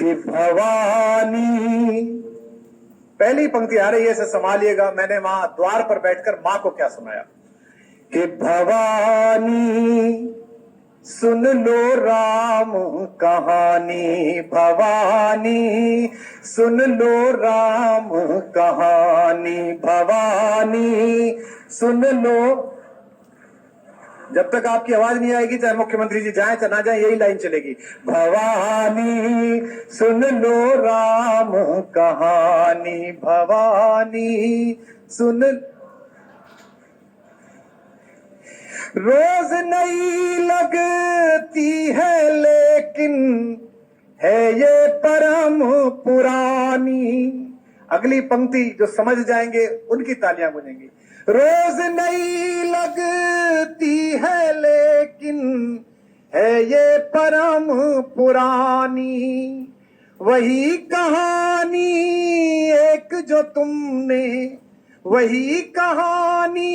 कि भवानी, पहली पंक्ति आ रही है, इसे संभालिएगा। मैंने वहां द्वार पर बैठकर मां को क्या सुनाया कि भवानी सुन लो राम कहानी, भवानी सुन लो राम कहानी, भवानी सुन लो। जब तक आपकी आवाज नहीं आएगी, चाहे मुख्यमंत्री जी जाएं चाहे ना जाएं, यही लाइन चलेगी। भवानी सुन लो राम कहानी, भवानी सुन। रोज नई लगती है लेकिन है ये परम पुरानी। अगली पंक्ति जो समझ जाएंगे उनकी तालियां बजेंगी। रोज नई लगती है लेकिन है ये परम पुरानी। वही कहानी एक जो तुमने, वही कहानी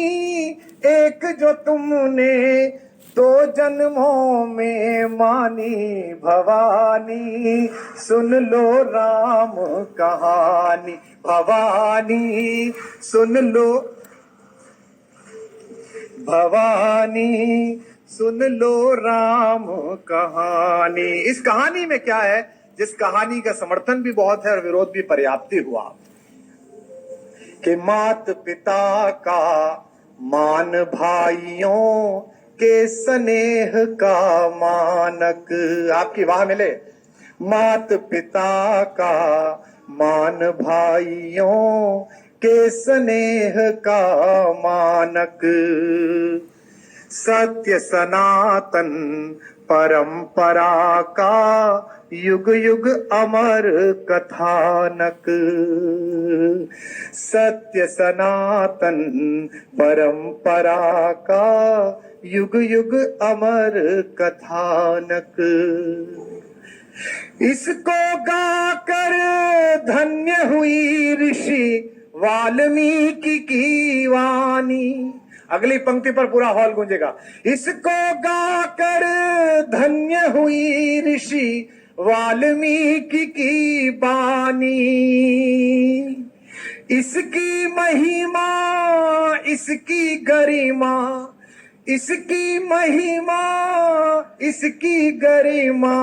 एक जो तुमने दो जन्मों में मानी। भवानी सुन लो राम कहानी, भवानी सुन लो, भवानी सुन लो राम कहानी। इस कहानी में क्या है, जिस कहानी का समर्थन भी बहुत है और विरोध भी पर्याप्त ही हुआ, कि मात पिता का मान भाइयों के स्नेह का मानक। आपकी वाह मिले। मात पिता का मान भाइयों के स्नेह का मानक। सत्य सनातन परंपरा का युग युग अमर कथानक। सत्य सनातन परंपरा का युग युग अमर कथानक। इसको गाकर धन्य हुई ऋषि वाल्मीकि की वाणी। अगली पंक्ति पर पूरा हॉल गूंजेगा। इसको गाकर धन्य हुई ऋषि वाल्मीकि की बानी। इसकी महिमा, इसकी गरिमा, इसकी महिमा, इसकी गरिमा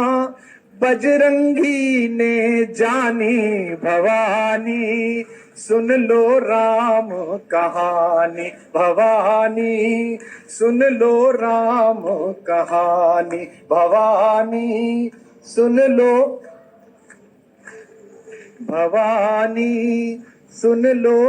बजरंगी ने जानी। भवानी सुन लो राम कहानी, भवानी सुन लो राम कहानी, भवानी सुन लो, भवानी सुन लो।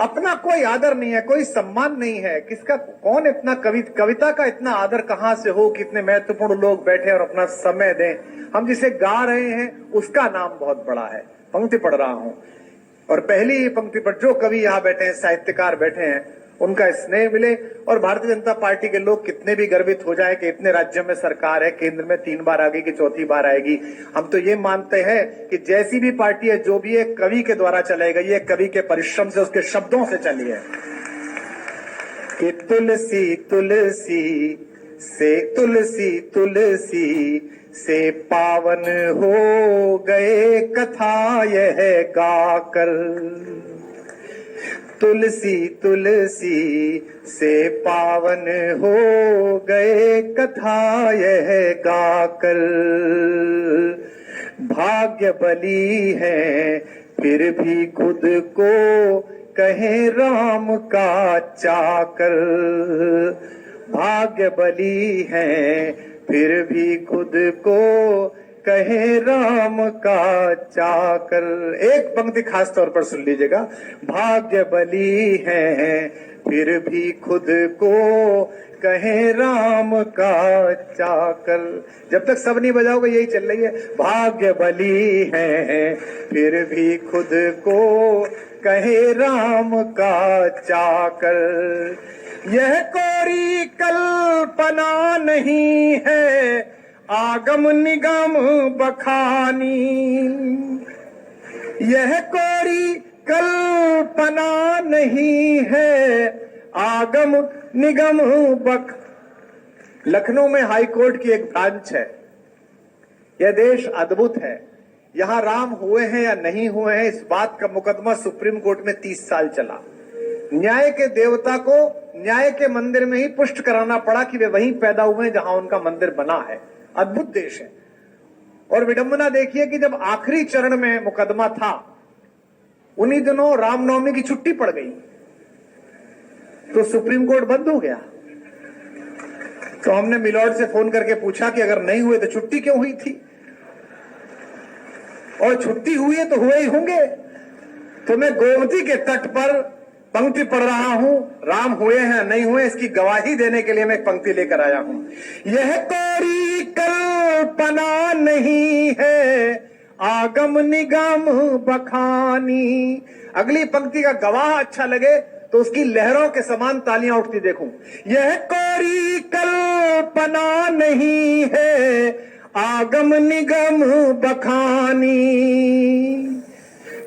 अपना कोई आदर नहीं है, कोई सम्मान नहीं है। किसका, कौन इतना कविता का इतना आदर कहां से हो कि इतने महत्वपूर्ण लोग बैठे और अपना समय दें। हम जिसे गा रहे हैं उसका नाम बहुत बड़ा है। पंक्ति पढ़ रहा हूं और पहली पंक्ति पर जो कवि यहां बैठे हैं, साहित्यकार बैठे हैं, उनका स्नेह मिले। और भारतीय जनता पार्टी के लोग कितने भी गर्वित हो जाए कि इतने राज्यों में सरकार है, केंद्र में 3 बार आएगी कि 4थी बार आएगी, हम तो ये मानते हैं कि जैसी भी पार्टी है, जो भी है, कवि के द्वारा चलाई गई है, कवि के परिश्रम से, उसके शब्दों से चली है। कि तुलसी तुलसी से, तुलसी तुलसी से पावन हो गए कथा यह गाकर। तुलसी तुलसी से पावन हो गए कथा यह गाकर। भाग्य बली है फिर भी खुद को कहे राम का चाकर। भाग्य बली है फिर भी खुद को कहे राम का चाकर। एक पंक्ति खास तौर पर सुन लीजिएगा। भाग्य बली है फिर भी खुद को कहे राम का चाकर। जब तक सब नहीं बजाओगे यही चल रही है। भाग्य बली है फिर भी खुद को कहे राम का चाकर। यह कोरी कल्पना नहीं है आगम निगम बखानी। यह कोरी कल्पना नहीं है आगम निगम बख। लखनऊ में हाई कोर्ट की एक ब्रांच है यह देश अद्भुत है। यहां राम हुए हैं या नहीं हुए हैं, इस बात का मुकदमा सुप्रीम कोर्ट में 30 साल चला। न्याय के देवता को न्याय के मंदिर में ही पुष्ट कराना पड़ा कि वे वहीं पैदा हुए हैं जहां उनका मंदिर बना है। अद्भुत देश है। और विडंबना देखिए कि जब आखिरी चरण में मुकदमा था, उन्हीं दिनों रामनवमी की छुट्टी पड़ गई, तो सुप्रीम कोर्ट बंद हो गया। तो हमने मिलॉर्ड से फोन करके पूछा कि अगर नहीं हुए तो छुट्टी क्यों हुई थी, और छुट्टी हुई है तो हुए ही होंगे। तो मैं गोमती के तट पर पंक्ति पढ़ रहा हूं, राम हुए हैं नहीं हुए इसकी गवाही देने के लिए मैं एक पंक्ति लेकर आया हूं। यह कोरी कल्पना नहीं है, आगम निगम बखानी। अगली पंक्ति का गवाह अच्छा लगे तो उसकी लहरों के समान तालियां उठती देखूं। यह कोरी कल्पना नहीं है, आगम निगम बखानी।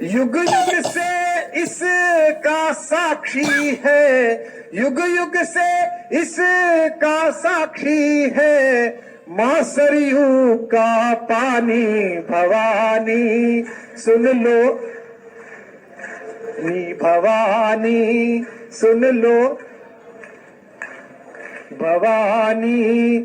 युग युग से इसका साक्षी है, युग युग से इसका साक्षी है, मां सरयू का पानी भवानी सुन लो, नी भवानी सुन लो, भवानी